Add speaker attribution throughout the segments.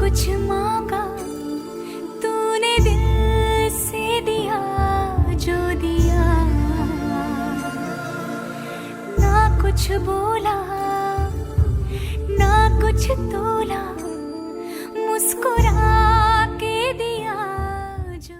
Speaker 1: कुछ मांगा तूने दिल से दिया जो दिया, ना कुछ बोला ना कुछ तोला, मुस्कुरा के दिया जो।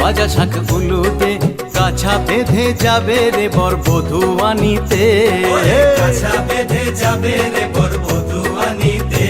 Speaker 2: বাজা শাঁখ উলুদে, কাছা বেঁধে যাবে রে বর বধূ আনিতে,
Speaker 3: কাছা বেঁধে যাবে রে বর বধূ আনিতে।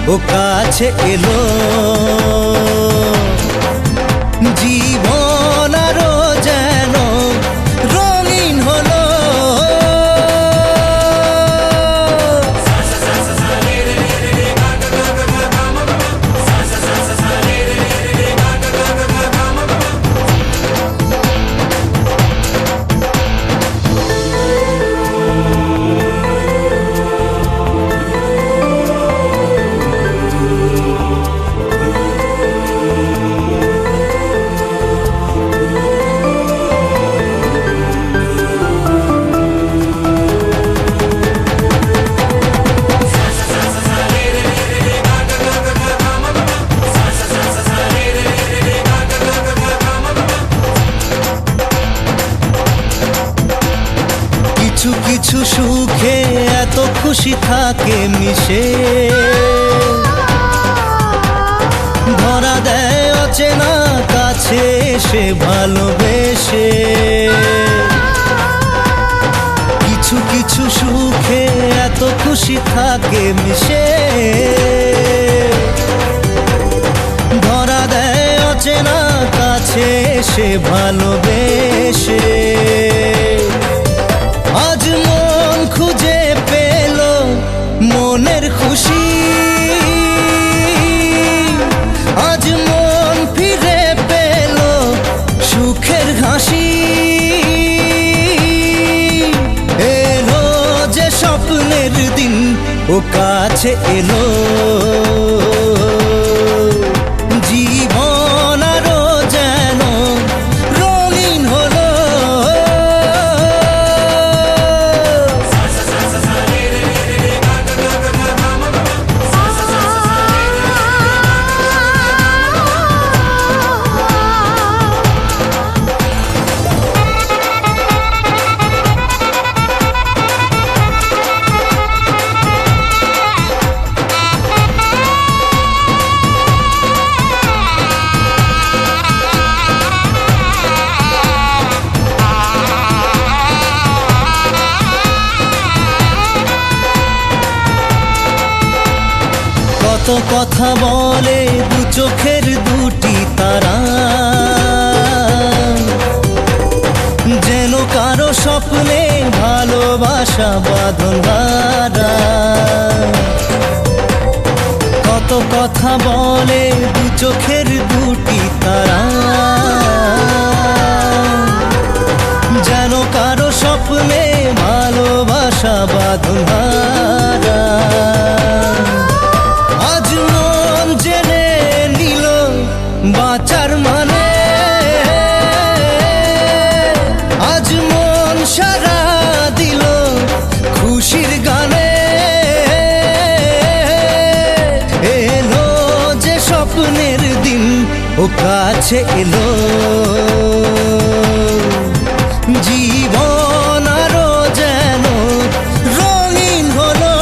Speaker 2: ও কাছে এলো, জীবন আরো যেন রঙিন হলো। কিছু কিছু সুখে এত খুশি থাকে মিশে, ধরা দেয় অচেনা কাছে সে ভালোবেসে। কিছু কিছু সুখে এত খুশি থাকে মিশে, ধরা দেয় অচেনা কাছে সে ভালোবেসে। আজ মন খুঁজে পেল মনের খুশি, আজ মন ফিরে পেল সুখের হাসি। এলো যে স্বপ্নের দিন, ও কাছে এলো, জীবন আরো যেন রঙিন হলো। কত কথা বলে দু চোখের দুটি তারা, যেন কারো স্বপ্নে ভালোবাসা বাঁধন হারা। কত কথা বলে দু চোখের দুটি তারা, যেন কারো স্বপ্নে ভালোবাসা বাঁধন হারা। আজ মন জেনে নিল বাঁচার মানে, আজ মন সারা দিল খুশির গানে। এলো যে স্বপ্নের দিন, ও কাছে এলো, জীবন আরো যেন রঙিন হলো।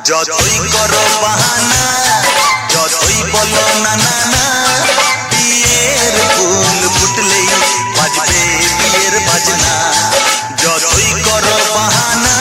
Speaker 4: যতই করো বাহানা, যতই বলো না না না, বিয়ের ফুল ফুটলেই বাজবে বিয়ের বাজনা। যতই করো বাহানা,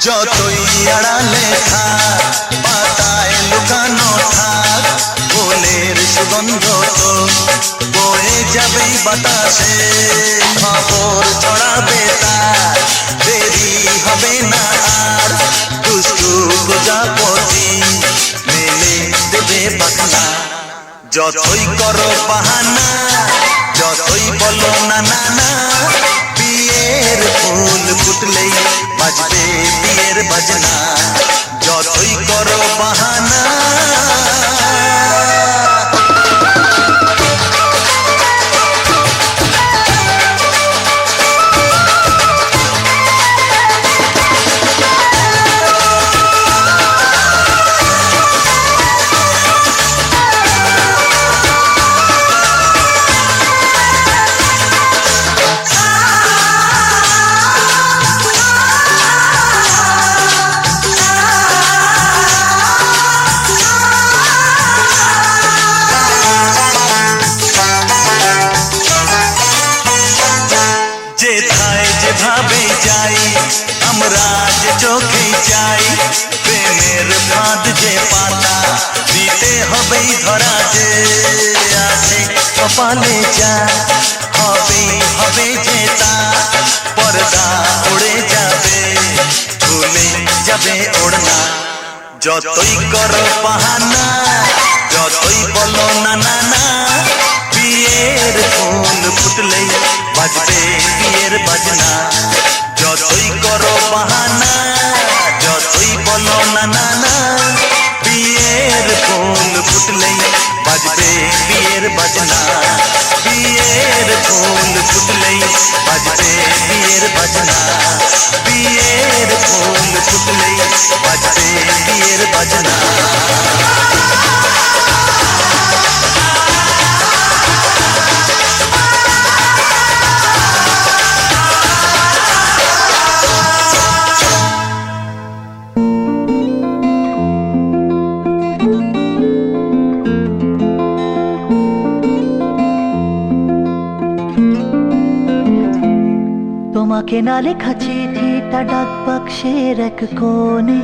Speaker 4: যতই আড়ালে থাক, পাতায় লুকানো থাক, ফুলের সুগন্ধ তো বয়ে যাবেই বাতাসে। খবর ছড়াবে তার, দেরি হবে না আর, দুষ্টু প্রজাপতি মেলে দেবে পাখনা। যতই করো বাহানা, যতই বলো না না না, বিয়ের ফুল ফুটলেই বাজবে বিয়ের বাজনা। যতই করো বাহানা, যেভাবে যাই আমরা যে চোখে চাই, প্রেমের ফাঁদ যে পাতা দিতে হবেই ধরা। যে আছে কপালে যা হবেই হবে যে তা, পর্দা উড়ে যাবে ভুলে যাবে ওড়না। যতই করো বাহানা, যতই বলো না না না, বিয়ের ফুল ফুটলেই বাজবে বিয়ের বাজনা। যতই করো বাহানা, যতই বলো না না না, বিয়ের ফুল ফুটলেই বাজবে বিয়ের বাজনা। বিয়ের ফুল ফুটলেই বাজবে বিয়ের বাজনা। বিয়ের ফুল ফুটলেই বাজবে বিয়ের বাজনা।
Speaker 5: তোমাকে না লেখা চিঠিটা ডাক বাক্সের এক কোণে,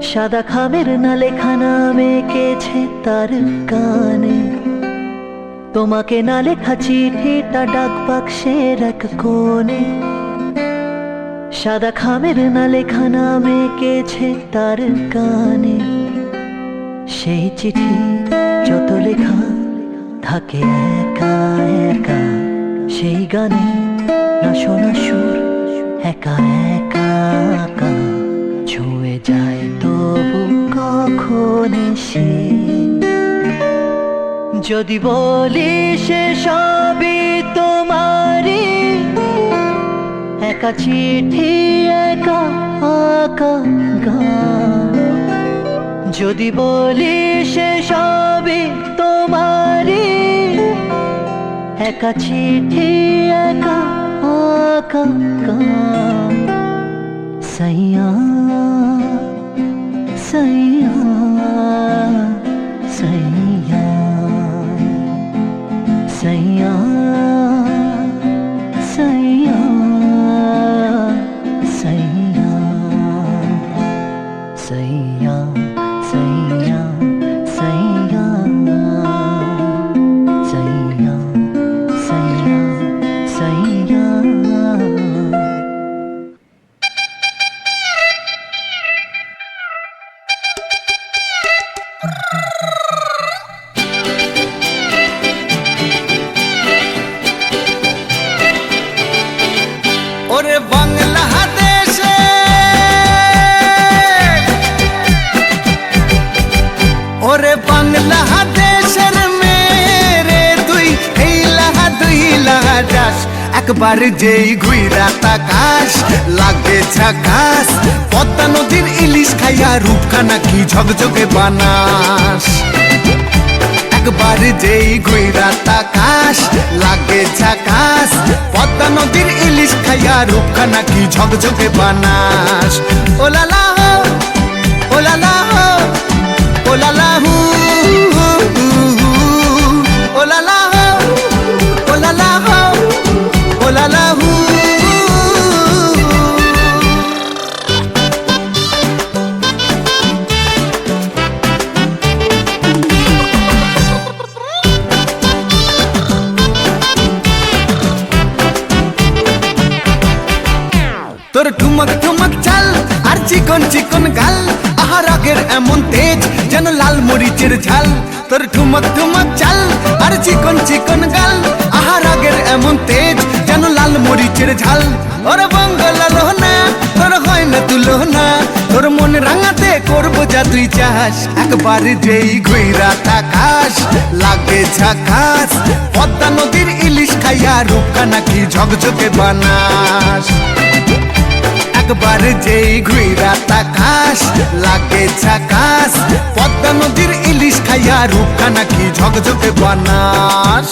Speaker 5: সাদা খামের না লেখা নাম এঁকেছে তার কানে। তোমাকে না লেখা চিঠিটা ডাক বাক্সের এক কোণে, সাদা খামের না লেখা নাম এঁকেছে তার কানে। সেই চিঠি যত লেখা থাকে একা একা, সেই গানে না শোনা সুর একা একা একা, ছুঁয়ে যায় তবু কখন এসে। যদি বলি সে সবই তোমারই, একা চিঠি একা একা গান। যদি বলি সে সবই তোমারই, একা চিঠি একা একা গান। সैया सैया सैया सैया सैया सैया सैया सैया सैया सैया सैया सैया।
Speaker 2: ওরে বাংলাদেশে, ওরে বাংলা একবার যেই ঘুইরা তাকাস লাগে ঝাকাস, পদ্মা নদীর ইলিশ খাইয়া রূপখানা কি ঝকঝকে বানাস। একবার যেই ঘুইরা তাকাস লাগে ঝাকাস, পদ্মা নদীর ইলিশ খাইয়া রূপখানা কি ঝকঝকে বানাস। ওলালা হো ওলালা হো ওলালা হু ওলালা হো ওলালা হো ওলালা হু। তোর ঠুমক ঠুমক চাল আর চিকন চিকন গাল, আহার আগের এমন তেজ যেন লাল মরিচের ঝাল। তোর ঠুমক ঠুমক চাল আর চিকন চিকন গাল, আহার আগের এমন তেজ যেন লাল মরিচের ঝাল। ওর বঙ্গলা লোহনা তোর হয় না তুলনা, তোর মন রাঙাতে করবো যা তুই চাস। একবার যেই ঘুইরা তাকাস লাগে ঝাকাস, পদ্মা নদীর ইলিশ খাইয়া রূপখানা কি ঝকঝকে বানাস। একবার যেই ঘুইরা তাকাস লাগে ঝাকাস, পদ্মা নদীর ইলিশ খাইয়া রূপখানা কি ঝকঝকে বানাস।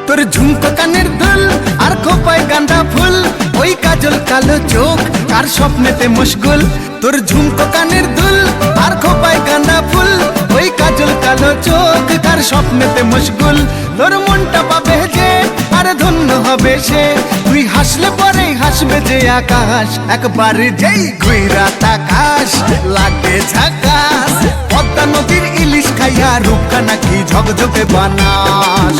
Speaker 2: তোর ঝুমকো কানের দুল আর খোপায় গাঁদা ফুল, ওই কাজল কালো চোখ কার স্বপ্নেতে মশগুল। তোর ঝুমকো কানের দুল আর খোপায় গাঁদা ফুল, ওই কাজল কালো চোখ কার স্বপ্নেতে মশগুল। তোর মনটা পাবে যে আর ধন্য হবে সে, তুই হাসলে পরে হাসবে যে আকাশ। একবার যেই ঘুইরা তাকাস লাগে ঝাকাস, পদ্মা নদীর ইলিশ খাইয়া রূপখানা কি ঝকঝকে বানাস।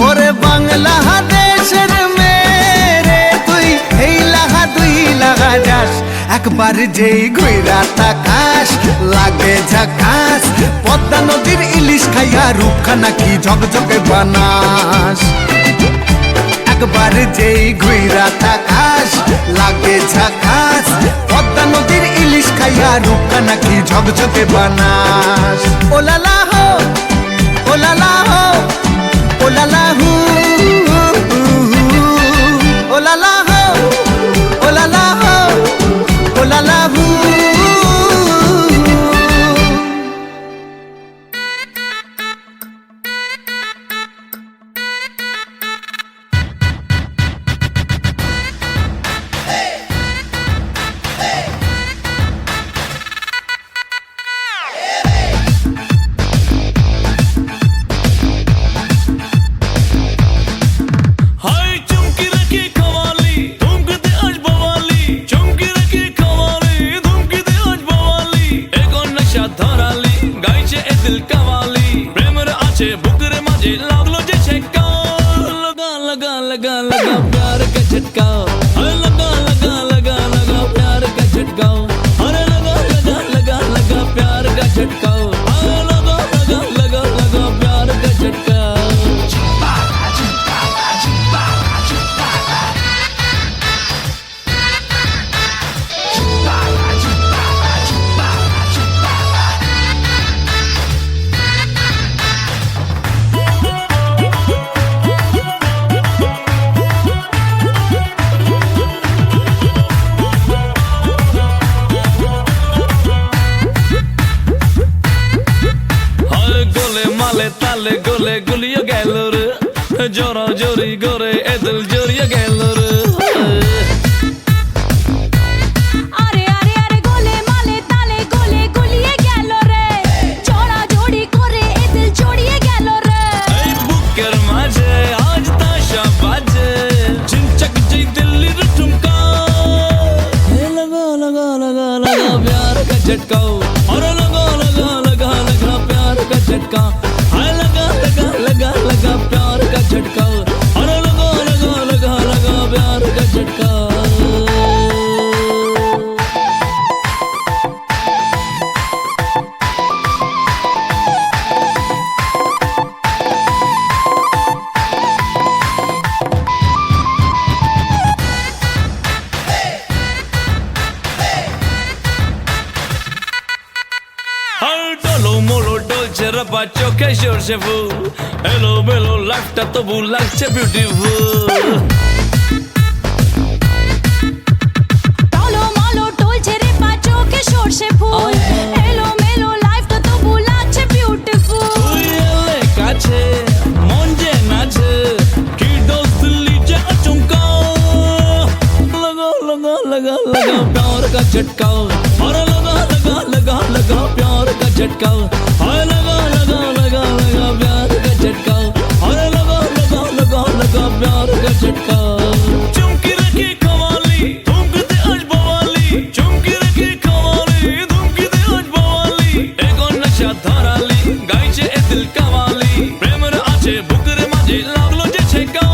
Speaker 2: ওরে বাংলা দেশের মেরে তুই এই লাগা দুই লাগা যাস। একবার যেই ঘুইরা তাকাস লাগে ঝাকাস, পদ্মা নদীর ইলিশ খাইয়া রূপখানা কি ঝকঝকে বানাস। একবার যেই ঘুইরা তাকাস লাগে ঝাকাস, পদ্মা নদীর ইলিশ খাইয়া রূপখানা কি ঝকঝকে বানাস। ওলালা হো ওলালা হো ওলালা হু ওলালা হো ওলালা হো ওলালা হু।
Speaker 6: হাই চুমকি রাখি খাওয়ালি ধুমকি দে আজ বাওয়ালি, চুমকি রাখি খাওয়ালি ধুমকি দে আজ বাওয়ালি। এগো নশা ধরালি গাইছে এ দিল কাওয়ালি, প্রেমের আছে বুকের মাঝে লাগলো যে ছক্কা। লগা লগা লগা লগা প্যার কা ঝটকা, হায় লগা লগা লগা লগা প্যার কা ঝটকা। আরে লগা লগা লগা লগা প্যার কা ঝটকা, হায় লগা লগা লগা লগা প্যার কা ঝটকা। তালে গলে গুলিয়ে গেল রে, জোরা জোরি করে এ দিল জড়িয়ে গেল রে।
Speaker 1: আরে আরে আরে গোলে মালে তালে গোলে গুলিয়ে গেল রে, চড়া জড়ি করে এ দিল জড়িয়ে গেল রে।
Speaker 6: এই বুকের মাঝে আজ তাশা বাজে, ঝিনচক জি দিল্লির ঠুমকা। হে লগা লগা লগা লগা প্যার কা ঝটকা, আরে লগা লগা লগা লগা প্যার কা ঝটকা। हाय लगा लगा लगा लगा प्यार का झटका, अरे लगा लगा लगा लगा प्यार का झटका। বা চোখে সর্ষে ফুল এলো মেলো লাইফটা তবু লাগছে বিউটিফুল
Speaker 1: টলমলো টলছে রে পা চোখে সর্ষে ফুল এলো মেলো লাইফটা তবু লাগছে বিউটিফুল
Speaker 6: তুই এলে কাছে মন যে নাচে কি দোষ দিল্লি যে আচমকা लगा लगा लगा लगा प्यार का झटका अरे लगा लगा लगा लगा प्यार का झटका हाय लगा लगा लगा लगा प्यार का झटका अरे लगा लगा लगा लगा प्यार का झटका चुमकी रखी कवाली धुमकते आज बवाली चुमकी रखी कवाली धुमकते आज बवाली एक और नशा धराली गाइছে এ দিল কাওয়ালি প্রেমের আছে বুকের মাঝে লাগলো যে ছেকা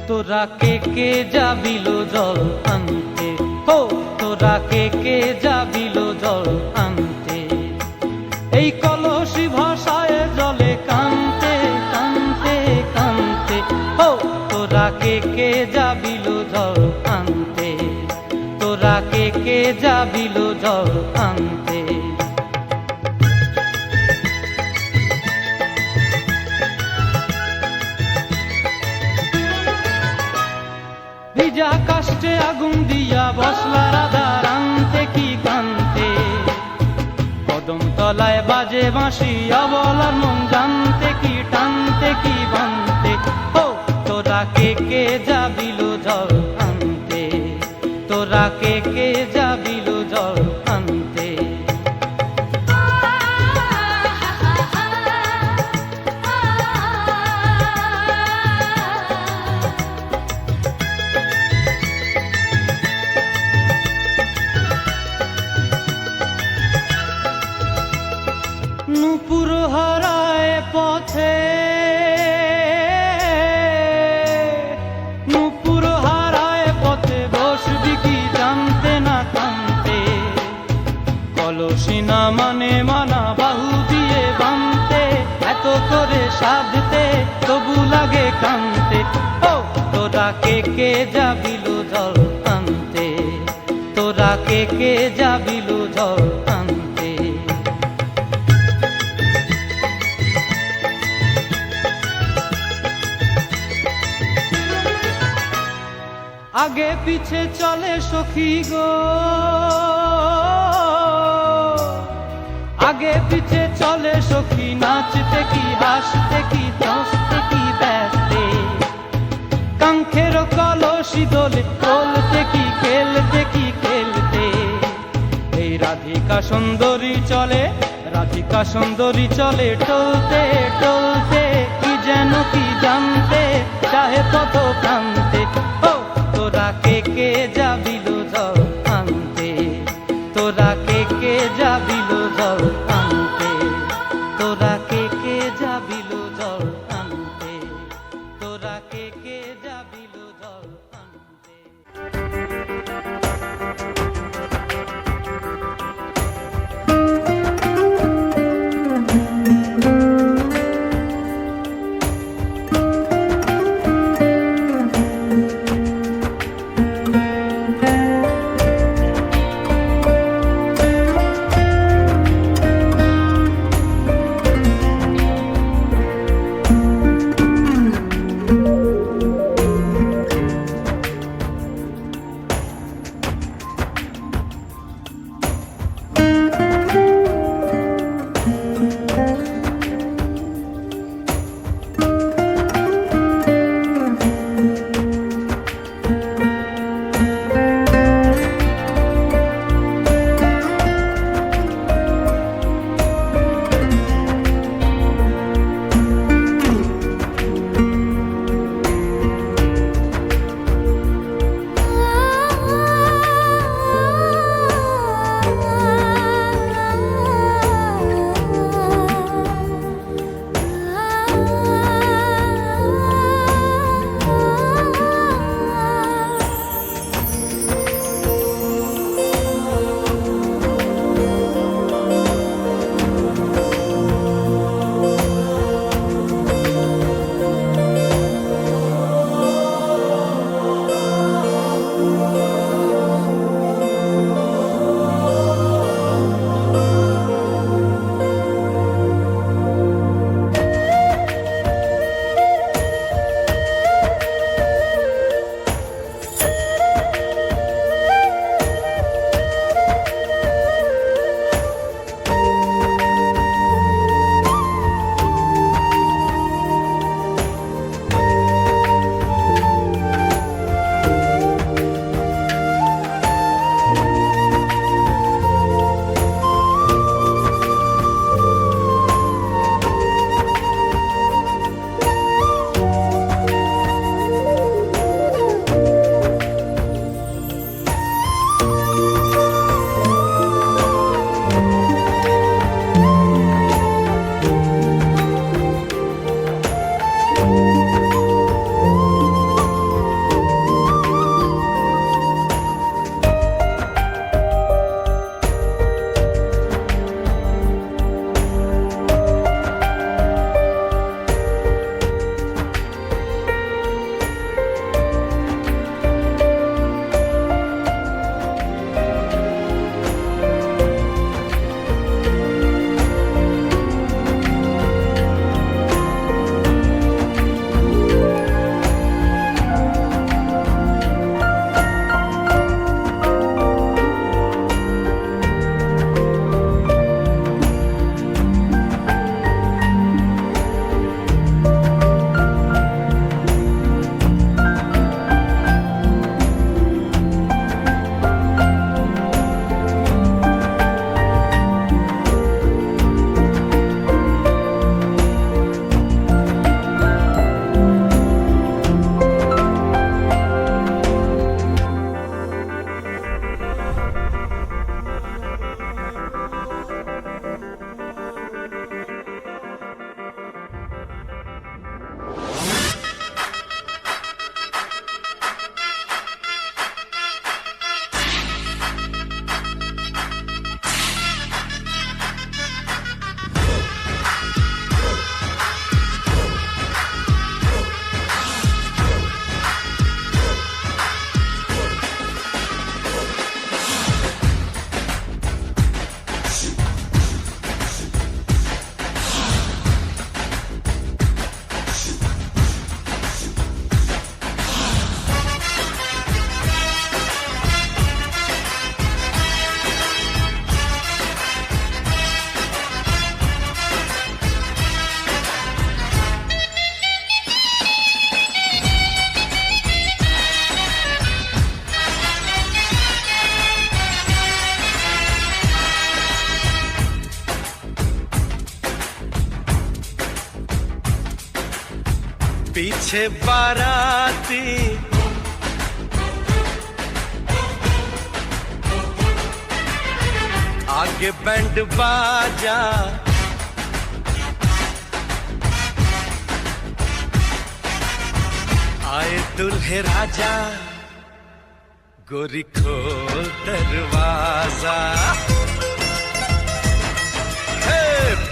Speaker 7: তোরা কে যাবিল জল আনতে হো তোরা কে যাবিল জল আনতে এই কলসি ভাষায় জলে কানতে কানতে কানতে হো তোরা কে যাবিল জল আনতে তোরা কে যাবিল জল আনতে ভিজা কাষ্টে আগুন দিয়া বসলা রাধা রান্তে কি কান্তে কদম তলায় বাজে বাঁশি অবলার মন জানতে কি টানতে কি বানতে ও তোরা কে যাবিল জল আনতে তোরা কে যাবিল জল আনতে নূপুর হারায় পথে নূপুর হারায় পথে বসবি কি জানতে না কানতে কলসি না মানে মানা বাহু দিয়ে বানতে এত করে সাধতে তবু লাগে কানতে আনতে, ও তোরা কে যাবিল জল আনতে, তোরা কে যাবিল জল আনতে। আগে পিছে চলে সখী গো, আগে পিছে চলে সখী, নাচতে কি হাসতে কি দোস্তে কি ব্যস্তে, কাঙ্ক্ষের কলসি দোলে তোলতে কি খেলতে কি খেলতে। এই রাধিকা সুন্দরী চলে, রাধিকা সুন্দরী চলে টলতে টলতে, কি যেন কি জানতে চাহে পথ প্রান্তে। ও তোরা কে যাবিল জল আনতে, তোরা কে যাবিল জল আনতে, তোরা কে যাবিল জল আনতে, তোরা কে যাবিল জল আনতে।
Speaker 8: पीछे बाराती आगे बैंड बाजा आए दुल्हे राजा गोरी खोल दरवाजा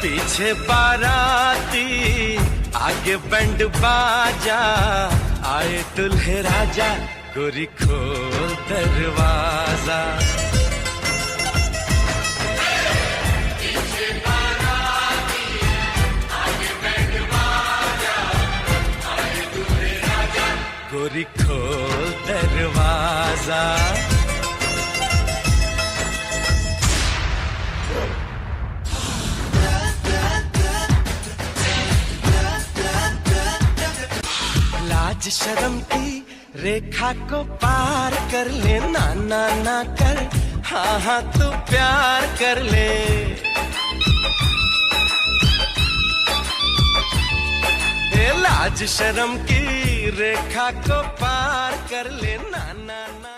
Speaker 8: पीछे बाराती आगे बैंड बाजा आए दुल्हे राजा गोरी खोल दरवाजा गोरी खोल दरवाजा लाज शर्म की रेखा को पार कर ले ना ना ना कर हाँ हाँ तू प्यार कर ले लाज शर्म की रेखा को पार कर ले ना ना ना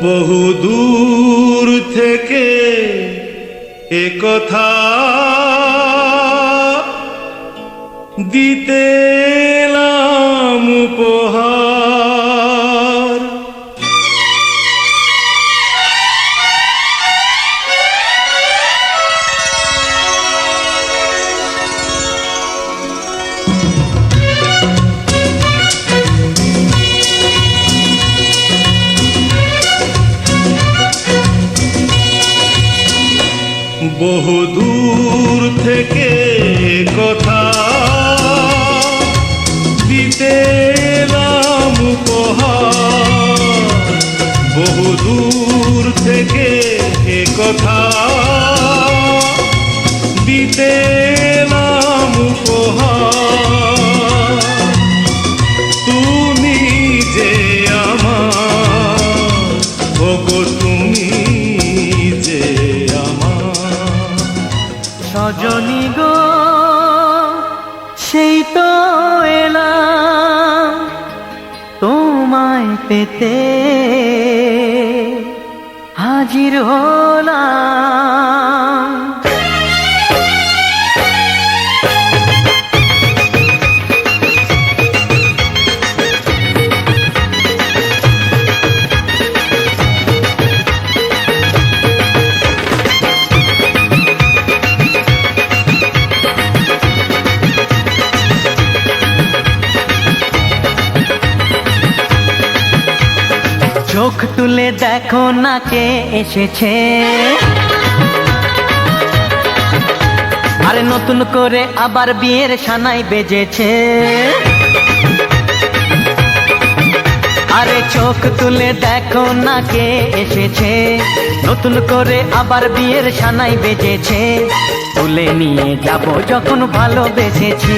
Speaker 9: বহু দূর থেকে একথা দিতে এলাম উপহার বহু দূর থেকে কথা দিতে এলাম উপহার বহু দূর থেকে কথা দিতে এলাম উপহার তুমি যে আমার ওগো তুমি যে
Speaker 5: সজনী গো সেই তো এলাম তোমায় পেতে হাজির হলাম চোখ তুলে দেখো না কে এসেছে, আরে নতুন করে আবার বিয়ের সানাই বেজেছে। আরে চোখ তুলে দেখো না কে এসেছে, নতুন করে আবার বিয়ের সানাই বেজেছে। তুলে নিয়ে যাব যখন ভালোবেসেছি,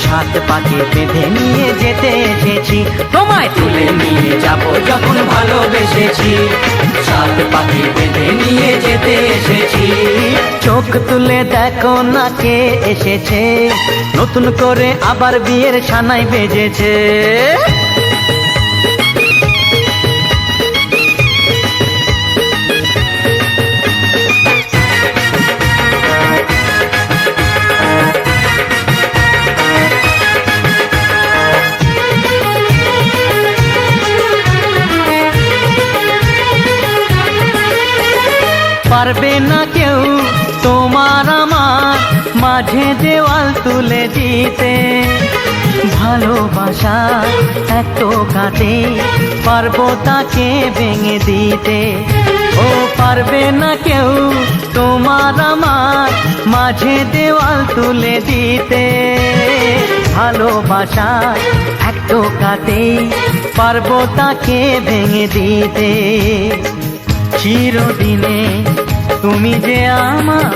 Speaker 5: সাত পাকে বেঁধে নিয়ে যেতে এসেছি। তোমায় তুলে নিয়ে যাব যখন ভালোবেসেছি, সাত পাকে বেঁধে নিয়ে যেতে এসেছি। চোখ তুলে দেখো না কে এসেছে, নতুন করে আবার বিয়ের সানাই বেজেছে। পারবে না কেউ তোমার আমার মাঝে দেওয়াল তুলে দিতে, ভালোবাসা এত কাটে পারবো তাকে ভেঙে দিতে। ও পারবে না কেউ তোমার আমার মাঝে দেওয়াল তুলে দিতে, ভালোবাসা এত কাটে পারবো তাকে ভেঙে দিতে। চিরদিনে তুমি যে আমার,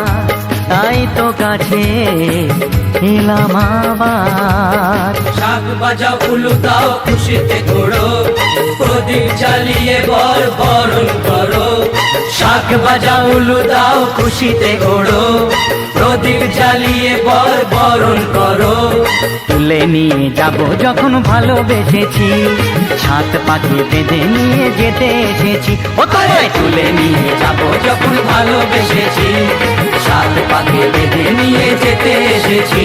Speaker 5: তাই তো কাছে এলাম আবার।
Speaker 3: শাক বাজাও উলু দাও খুশিতে ঘোড়ো, প্রদীপ জ্বালিয়ে বরণ করো।
Speaker 5: শাক বাজাও উলু দাও খুশিতে ঘোড়ো, প্রদীপ জ্বালিয়ে বরণ করো। তুলে নিয়ে যাব যখন ভালোবেসেছি, সাত পাকে বেঁধে নিয়ে যেতে এসেছি। ও তোমায় তুলে নিয়ে যাব যখন ভালোবেসেছি, সাত পাকে বেঁধে নিয়ে যেতে এসেছি।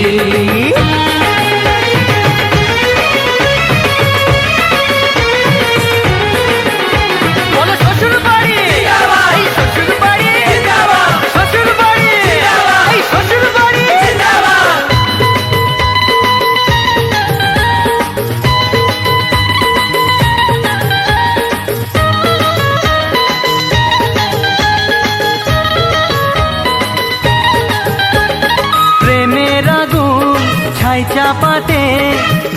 Speaker 5: বলো শ্বশুর বাড়ি, এই শ্বশুর বাড়ি, শ্বশুর বাড়ি, এই শ্বশুর বাড়ি। প্রেমের আগুন ছাই চাপাতে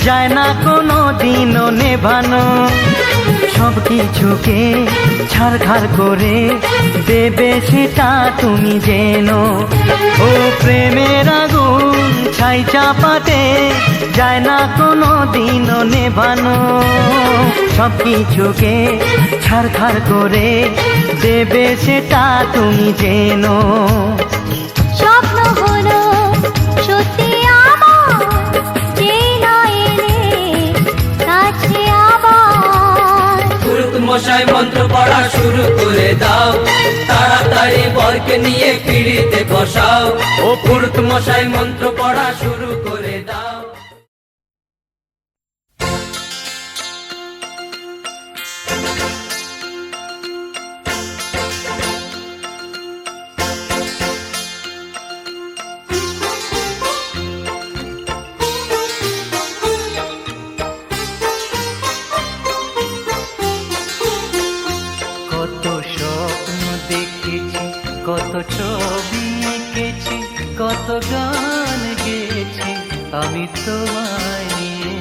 Speaker 5: যায় না কোনো দিনও নেভানো, সব কিছুকে ছাড়খাড় করে দেবে সেটা তুমি জেনো। ও প্রেমের আগুন ছাই চাপাতে যায় না কোনো দিনও নেভানো, সব কিছুকে ছাড়খাড় করে দেবে সেটা তুমি জেনো।
Speaker 1: স্বপ্ন হলো সত্যি আমার, যে না এলে কাছে আবার।
Speaker 3: পুরুত মশাই মন্ত্র পড়া শুরু করে দাও, তাড়াতাড়ি বরকে নিয়ে পিড়িতে বসাও। ও পুরুত মশাই মন্ত্র পড়া শুরু করে দাও।
Speaker 5: কত স্বপ্ন দেখেছি, কত ছবি এঁকেছি, কত গান গেয়েছি আমি তোমায় নিয়ে।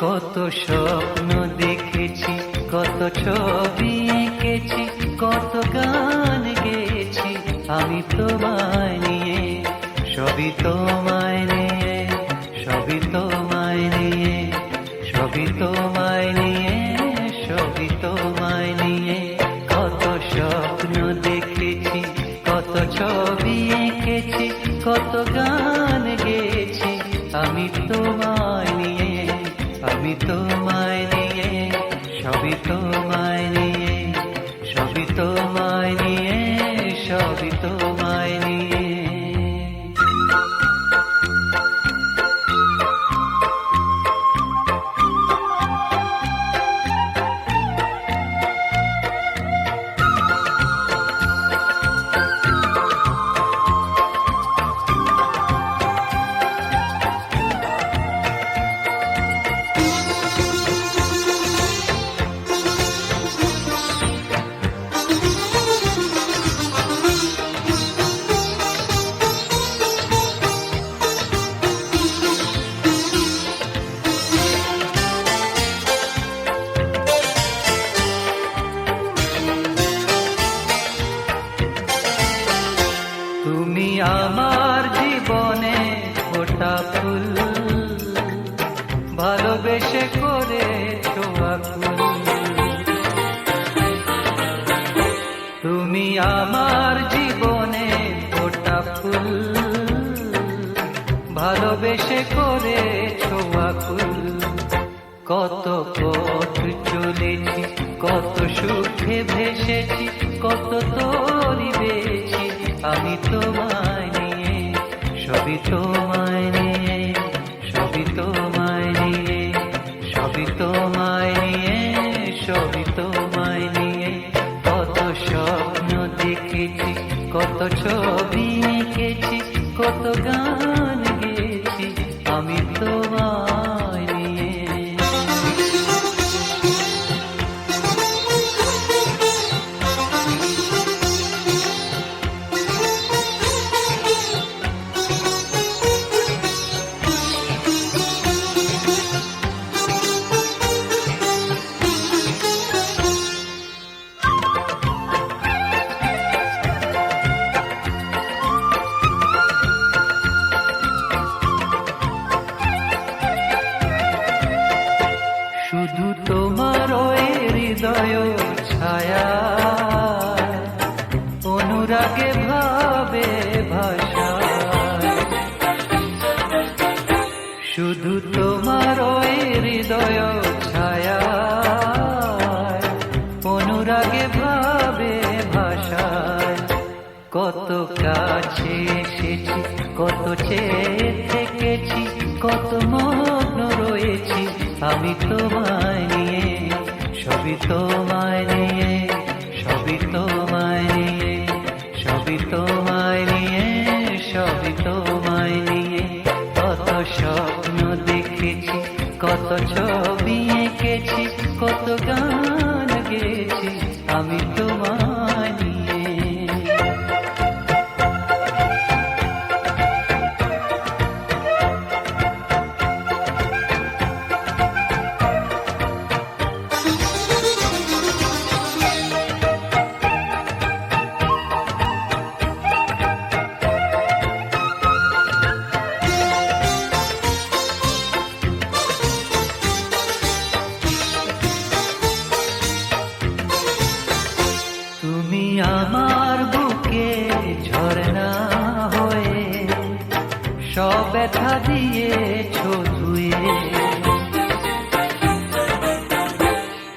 Speaker 5: কত স্বপ্ন দেখেছি, কত ছবি এঁকেছি, কত গান গেয়েছি আমি তোমায় নিয়ে। সবই তোমায় নিয়ে, সবই তোমায় নিয়ে, সবই তোমায় নিয়ে, সবই তোমায় নিয়ে। কত স্বপ্ন দেখেছি, কত ছবি এঁকেছি, কত গান গেয়েছি আমি তোমায় নিয়ে, আমি তোমায় নিয়ে। সবই তোমায় নিয়ে, সবই তোমায় নিয়ে, সবই তোমায় নিয়ে। আমার জীবনে ফোটা ফুল, ভালোবেসে করে আকুল। তুমি আমার জীবনে ফোটা ফুল, ভালোবেসে করে আকুল। কত পথ চলেছি, কত সুখে ভেসেছি, কত তরি বেছি আমি তোমায় নিয়ে, সবই তোমায় নিয়ে, সবই তোমায় নিয়ে, সবই তোমায় নিয়ে, সবই তোমায় নিয়ে। কত স্বপ্ন দেখেছি, কত ছবি এঁকেছি, কত গান গেয়েছি আমি তোমায় নিয়ে। শুধু তোমার ওই হৃদয় ছায়া, অনুরাগে ভাবে ভাষা। শুধু তোমার ওই হৃদয় ছায়া, অনুরাগে ভাবে ভাষায়। কত কাছে এসেছি, কত চেয়ে থেকেছি, কত মগ্ন রয়েছি আমি তোমায় নিয়ে, সবই তোমায় নিয়ে, সবই তোমায় নিয়ে, সবই তোমায় নিয়ে, সবই তোমায় নিয়ে। কত স্বপ্ন দেখেছি, কত ছবি এঁকেছি, কত গান গেয়েছি আমি তোমায় নিয়ে। তুমি আমার বুকে ঝরনা হয়ে সব ব্যথা দিয়েছো ধুয়ে।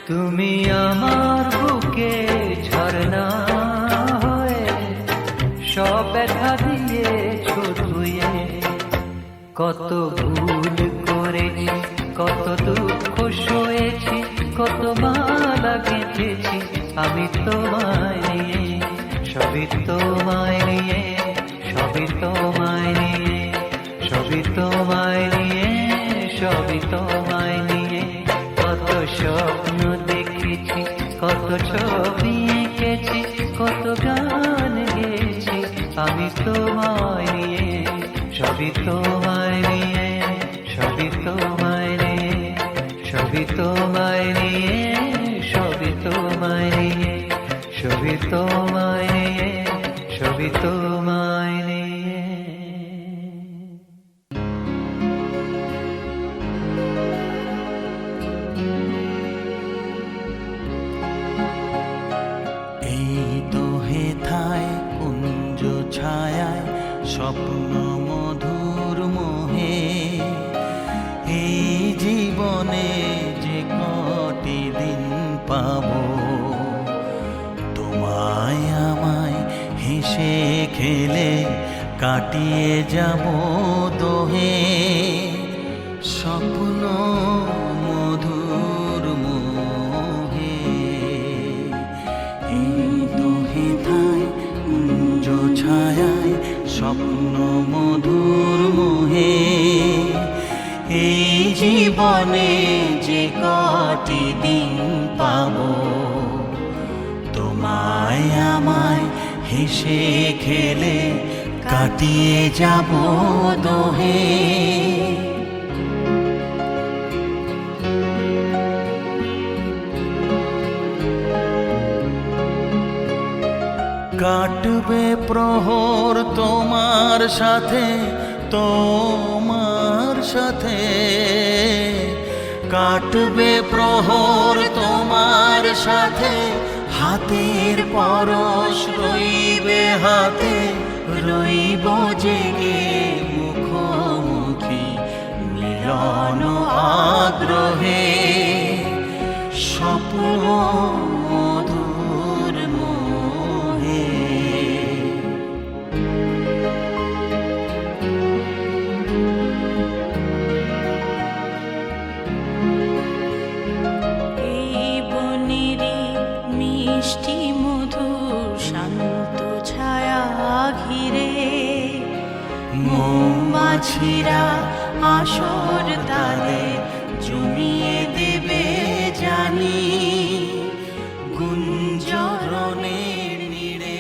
Speaker 5: তুমি আমার বুকে ঝরনা হয়ে সব ব্যথা দিয়েছো ধুয়ে। কত ভুল করেছি, কত দুঃখ সয়েছি, কত মালা গেঁথেছি আমি তোমায় নিয়ে, সবই তোমায় নিয়ে, সবই তোমায় নিয়ে, সবই তোমায় নিয়ে, সবই তোমায় নিয়ে। কত স্বপ্ন দেখেছি, কত ছবি এঁকেছি, কত গান গেয়েছি আমি তোমায় নিয়ে, সবই তোমায় নিয়ে, সবই তোমায় নিয়ে, সবই তোমায় নিয়ে, সবই তোমায় নিয়ে, সবই তোমায় নিয়ে, সবই তোমায় নিয়ে।
Speaker 4: এই তো হেথায় কুঞ্জ ছায়ায় স্বপ্ন মধুর মোহে, এই জীবনে যে কটি দিন পাবো, তোমায় আমায় হেসে খেলে কাটিয়ে যাব দোহে। স্বপ্ন মধুর মোহে, এই তো হেথায় কুঞ্জ ছায়ায় স্বপ্ন মধুর মোহে, এই জীবনে যে কটি দিন পাবো, তোমায় আমায় হেসে খেলে কাটিয়ে যাব দোহে। কাটবে প্রহর তোমার সাথে, তোমার সাথে কাটবে প্রহর তোমার সাথে, হাতের পরশ রইবে হাতে, রইব জেগে মুখোমুখি মিলন আগ্রহে, স্বপ্ন মধুর মোহে।
Speaker 1: এই বনেরে মিষ্টি মধুর শান্ত ছায়া ঘিরে,
Speaker 4: মৌমাছিরা আসর তাদের জমিয়ে দেবে জানি, গুঞ্জরণের নীড়ে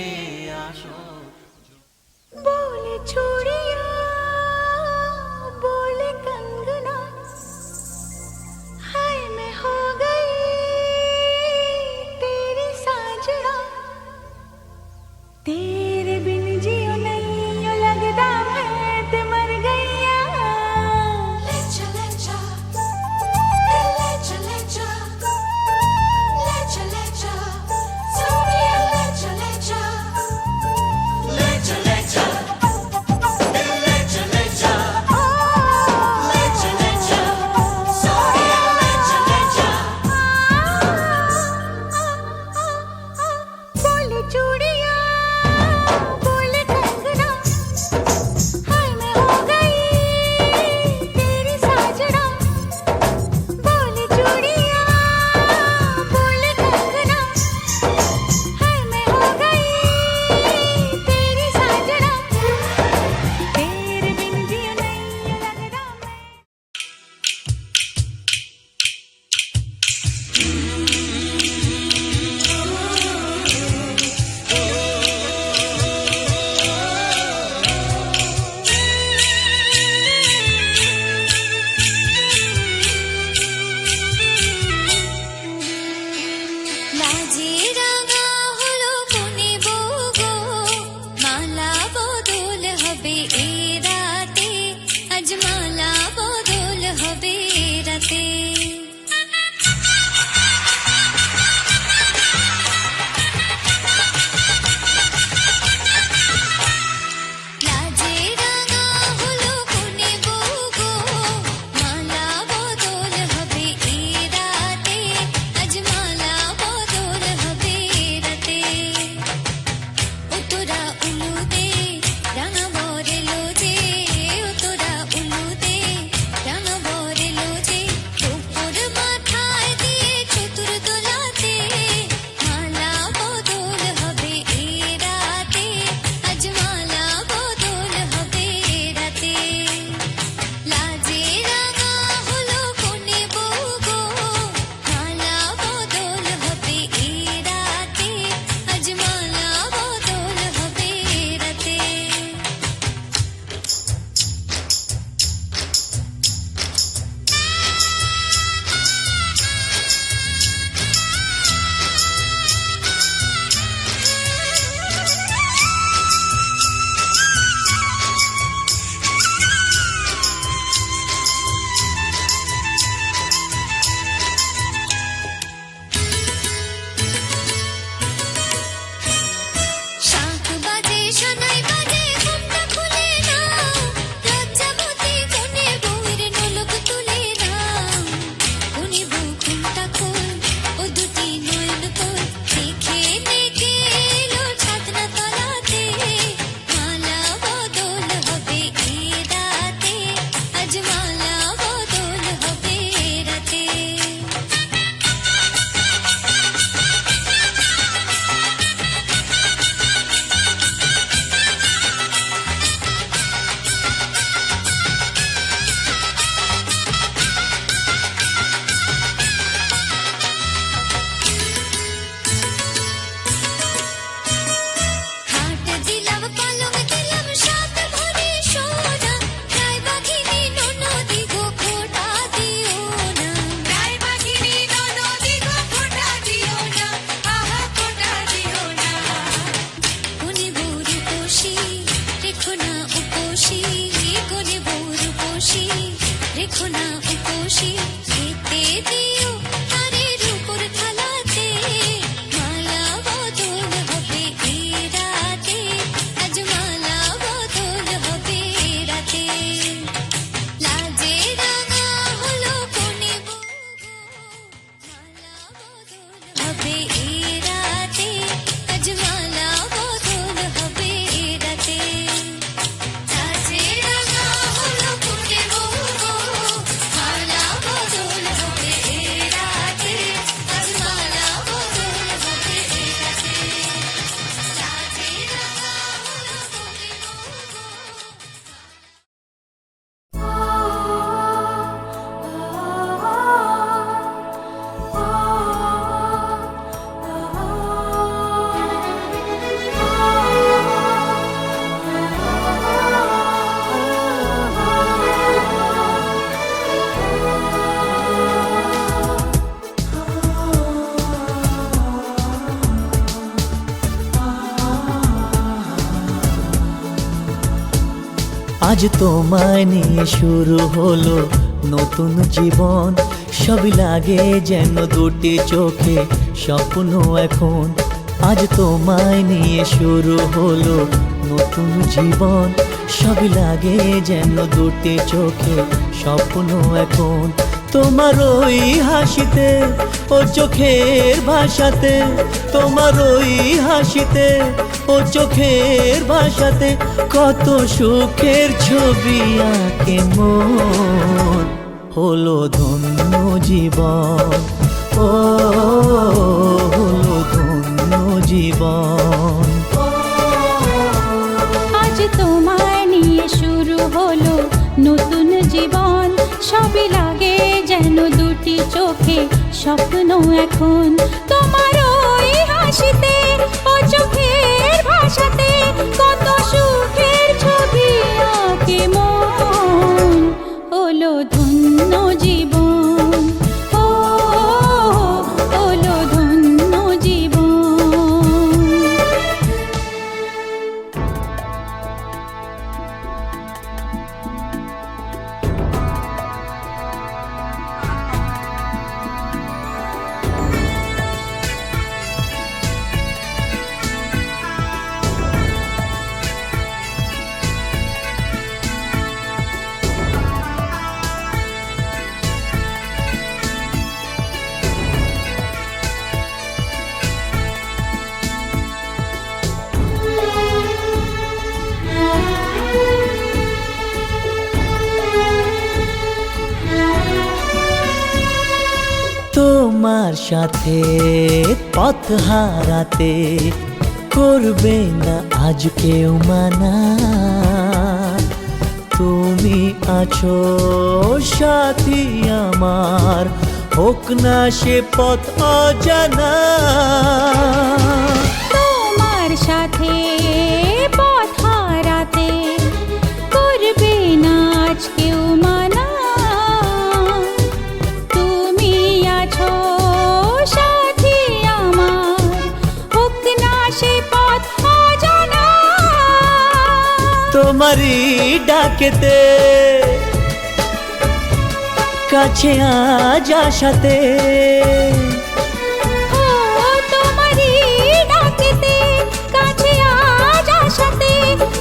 Speaker 4: আসর।
Speaker 1: बोले चूड़िया बोले कंगना, हाय मैं हो गई तेरी साजना, तेरे बिन जियो नहीं यो लगदा मैं ते मर गईया। लेचा लेचा लेचा খুশি খেতে দিও তারের উপর থালাতে মালা বদল হবে এই রাতে আজ মালা বদল হবে এই রাতে লাজে রাঙা হলো কোনে গো মালা বদল হবে এই রাতে আজ মালা বদল হবে এই রাতে লাজে রাঙা হলো কোনে গো মালা বদল হবে এই রাতে আজ মালা বদল হবে এই রাতে লাজে রাঙা হলো কোনে
Speaker 10: আজ তোমায় নিয়ে শুরু হলো নতুন জীবন, সবই লাগে যেন দুটি চোখে স্বপ্ন এখন। আজ তোমায় নিয়ে শুরু হলো নতুন জীবন, সবই লাগে যেন দুটি চোখে স্বপ্ন এখন। তোমার ওই হাসিতে ও চোখের ভাষাতে, তোমার ওই হাসিতে ও চোখের ভাষাতে কত সুখের ছবি আঁকে মন। হলো ধন্য জীবন, ও হলো ধন্য জীবন।
Speaker 1: আজ তোমায় নিয়ে শুরু হলো নতুন জীবন, সবই লাগে যেন দুটি চোখে স্বপ্ন এখন। তোমার ওই হাসিতে ও চোখের ভাষাতে কত সুখের ছবি আঁকে মন। হলো ধন্য জীবন, ও হলো ধন্য জীবন।
Speaker 10: তোমার সাথে পথ হারাতে করবে না আজ কেউ মানা। তুমি আছো সাথী আমার, হোক না সে পথ অজানা।
Speaker 1: তোমার সাথে পথ হারাতে করবে না আজ কেউ মানা। তুমি আছো সাথী আমার, হোক না সে পথ অজানা।
Speaker 10: তোমারই ডাকেতে কাছে আজ আসাতে,
Speaker 1: তোমারই ডাকেতে কাছে আজ আসাতে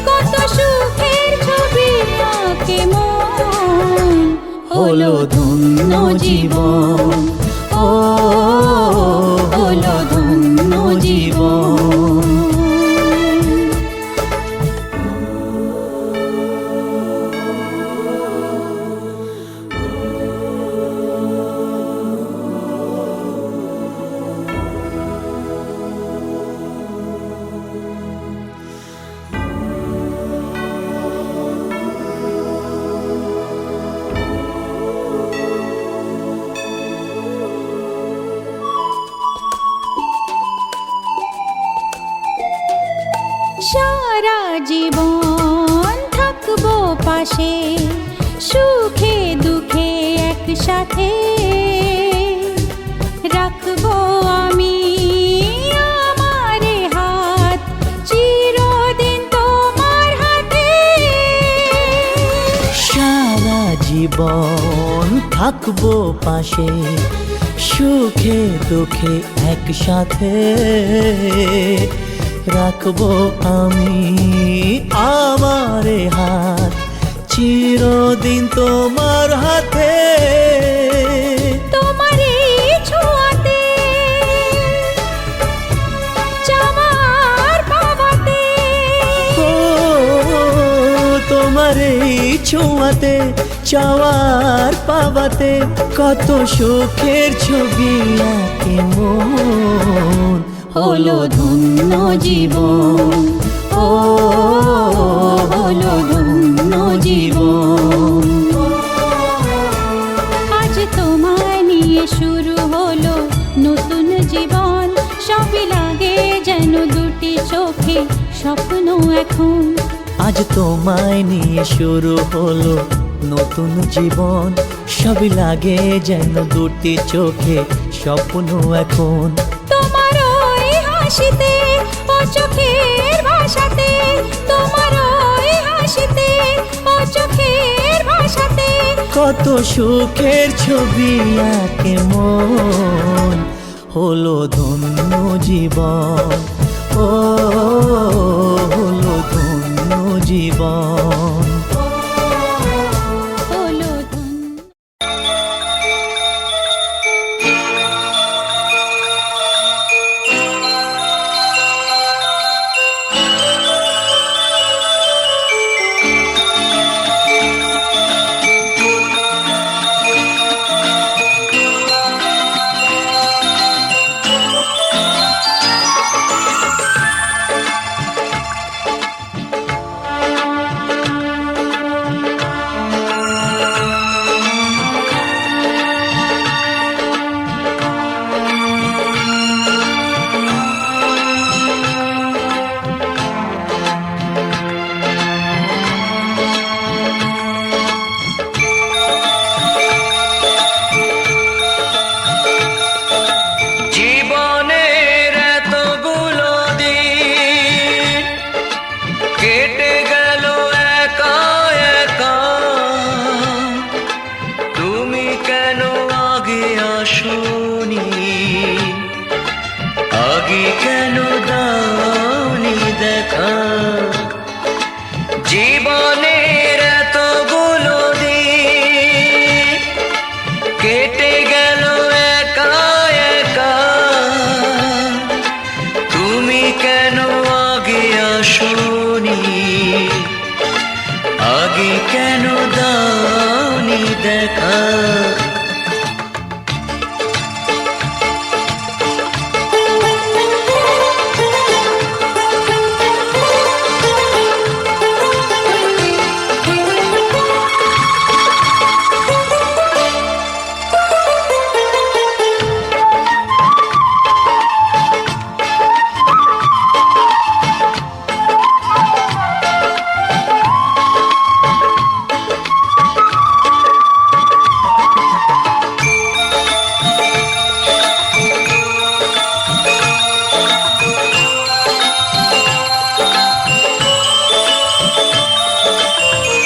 Speaker 1: কত সুখের ছবি আঁকে মন।
Speaker 10: হলো ধন্য জীবন, ও হলো ধন্য জীবন।
Speaker 1: সারা জীবন থাকবো পাশে, সুখে দুঃখে একসাথে রাখবো আমি আমার হাত চিরদিন তোমার হাতে।
Speaker 10: সারা জীবন থাকবো পাশে, সুখে দুঃখে একসাথে রাখবো আমি আমার হাত চিরদিন তোমার হাতে।
Speaker 1: তোমার এই ছোঁয়াতে, চাওয়ার পাওয়াতে,
Speaker 10: ও তোমার এই ছোঁয়াতে চাওয়ার পাওয়াতে কত সুখের ছবি আঁকে মন,
Speaker 1: হলো ধন্য জীবন, ও হলো ধন্য জীবন। আজ তোমায় নিয়ে শুরু হলো নতুন জীবন, সবই লাগে যেন দুটি চোখে স্বপ্ন এখন।
Speaker 10: আজ তোমায় নিয়ে শুরু হলো নতুন জীবন, সবই লাগে যেন দুটি চোখে স্বপ্ন এখন।
Speaker 1: তোমার ওই হাসিতে ও চোখের ভাষাতে, তোমার ওই হাসিতে ও চোখের ভাষাতে
Speaker 10: কত সুখের ছবি আঁকে মন, হলো ধন্য জীবন, ও হলো ধন্য জীবন।
Speaker 1: হলো ধন্য।
Speaker 3: জীবনের এতগুলো দিন কেটে গেল একা একা, তুমি কেন আগে আসোনি, আগে কেন দাওনি দেখা। জীবনের এতগুলো দিন কেটে গেল একা একা, তুমি কেন আগে আসোনি, আগে কেন দাওনি দেখা।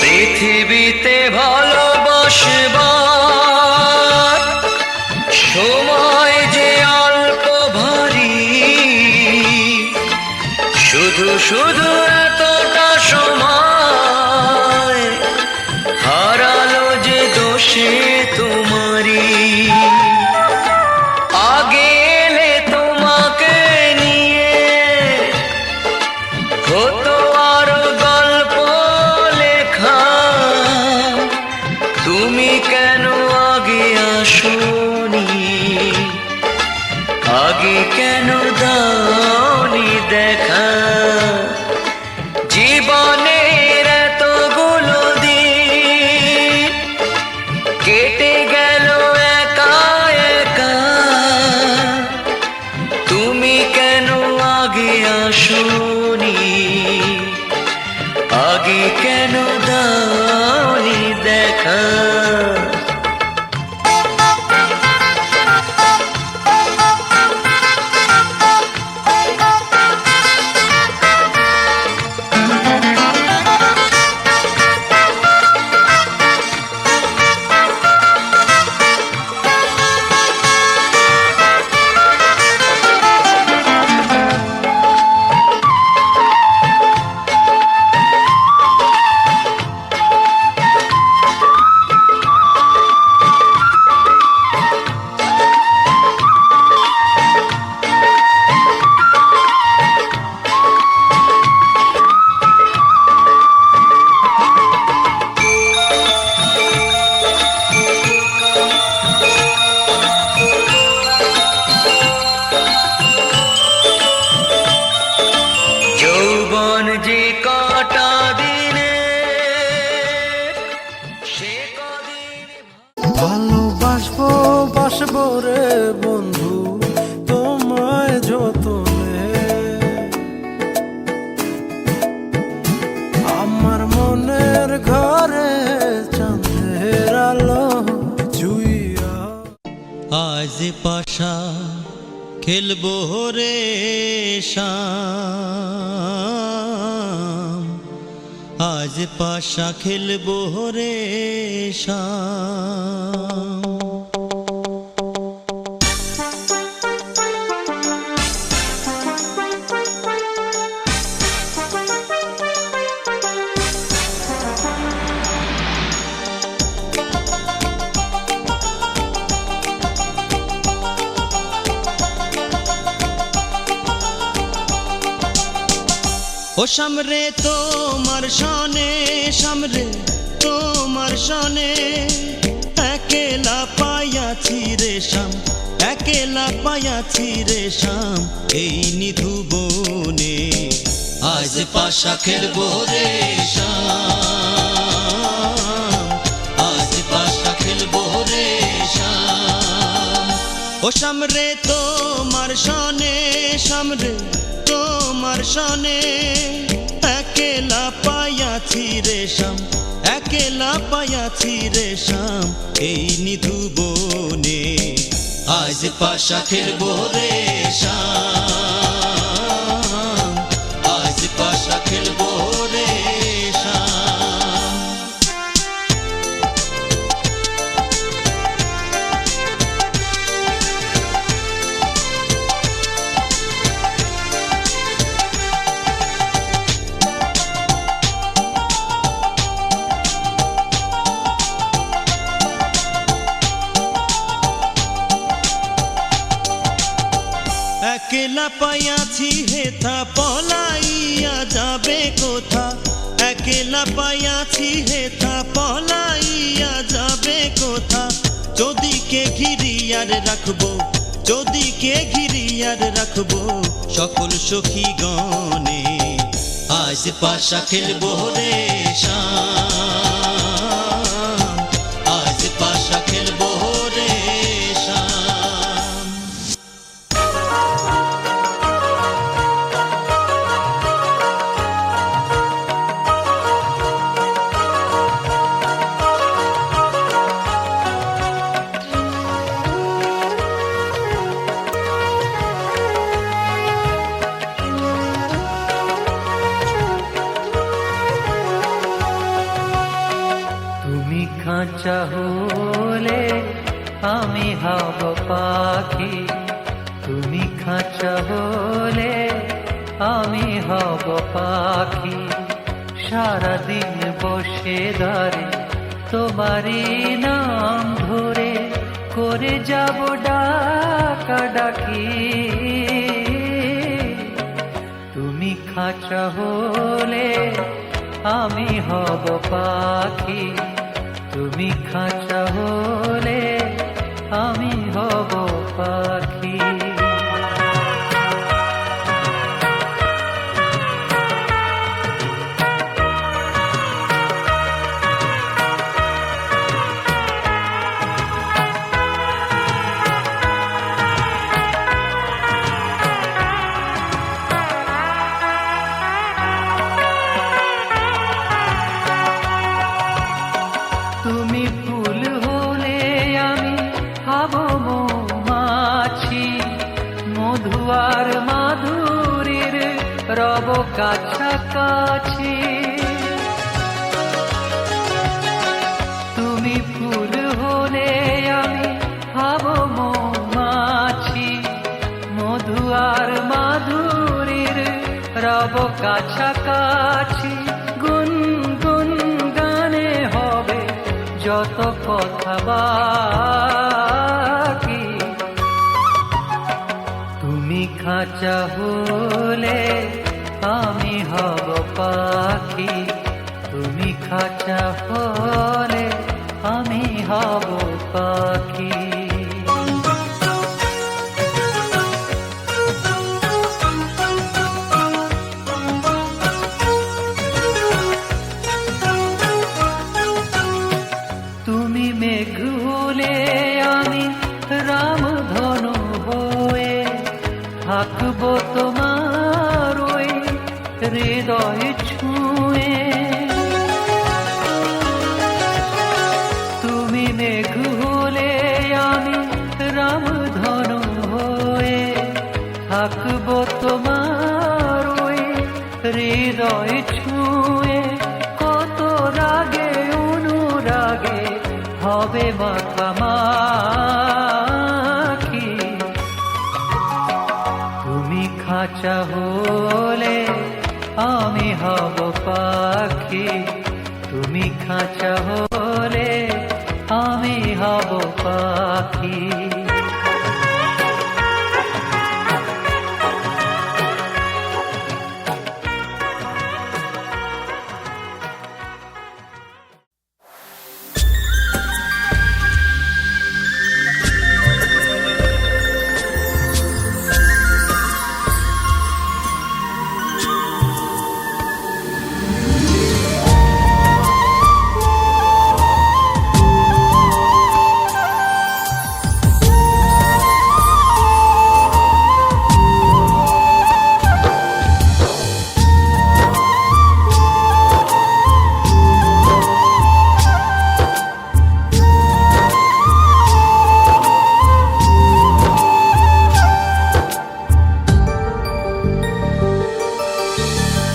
Speaker 3: পৃথিবীতে ভালোবাসবার সময় যে অল্প ভারী, শুধু শুধু এতটা সময় হারালো যে দোষে তোমারই। আগে এলে তোমাকে নিয়ে হতো আরো গল্প লেখা, তুমি কেন আগে আসোনি, আগে কেন দাওনি দেখা। জীবনের এতগুলো দিন কেটে গেল একা একা, তুমি কেন আগে আসোনি, আগে কেন দাওনি দেখা। যৌবন যে কটা দিনে সে কদিন
Speaker 8: ভালোবাসবো বাসবো রে বন্ধু তোমায় যতনে, আমার মনের ঘরে চাঁদের আলো জুইয়া।
Speaker 10: আজ পাশা খেলবো রে শাম, আজ পাশা খেলবো রে শাম। ও সামরে তোমার সনে, সামরে তোমার সনে, একেলা পাইয়াছি রে শাম, একেলা পাইয়াছি রে শাম, এই নিধু বনে। আজ পাশা খেলবো রে শাম, আজ পাশা খেলবো রে শাম। ও সামরে তোমার সনে, সামরে তোমার সনে, একেলা পাইয়াছি রে শাম, একেলা পাইয়াছি রে শাম, এই নিধু বনে। আজ পাশা খেলবো রে শাম, আজ পাশা খেলবো রে শাম। একেলা পাইয়াছি হেথা পলাইয়া যাবে কোথা, একেলা পাইয়াছি হেথা পলাইয়া যাবে কোথা। যদিকে ঘিরিয়ার রাখবো, যদিকে ঘিরিয়ার রাখবো সকল সখী গণে। আজ পাশা খেলবো রে শাম, আজ পাশা খেলবো রে শাম।
Speaker 5: তুমি খাঁচা হলে আমি হব পাখি, তুমি খাঁচা হলে আমি হব পাখি। সারাদিন বসে দাঁড়ে তোমারই নাম ধরে করে যাব ডাকা ডাকি। তুমি খাঁচা হলে আমি হব পাখি, তুমি খাঁচা হলে আমি হব পাখি। তুমি ফুল হলে আমি হব মৌমাছি, মধু আর মাধুরীর রব কাছাকাছি। তুমি ফুল হলে আমি হব মৌমাছি, মধু আর মাধুরীর রব কাছাকাছি। গুনগুন গানে হবে যত কথা বাকি। তুমি খাঁচা হলে আমি হব পাখি, তুমি খাঁচা হলে আমি হব পাখি। হৃদয় ছুঁয়ে। তুমি মেঘ হলে আমি রামধনু হয়ে থাকবো তোমার ওই হৃদয় ছুঁয়ে। কত রাগে অনুরাগে হবে মাখামাখি। তুমি খাঁচা হলে আমি হব পাখি। তুমি খাঁচা হলে আমি হব পাখি।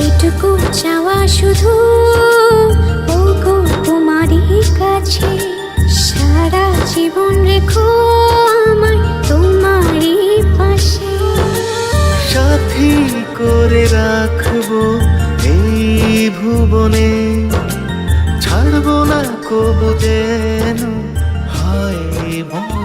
Speaker 1: এটুকু চাওয়া শুধু ওগো তোমারই কাছে, সারা জীবন রেখো আমায় তোমারই পাশে।
Speaker 8: সাথী করে রাখবো এই ভুবনে, ছাড়বো না কবু যেন হয় মন।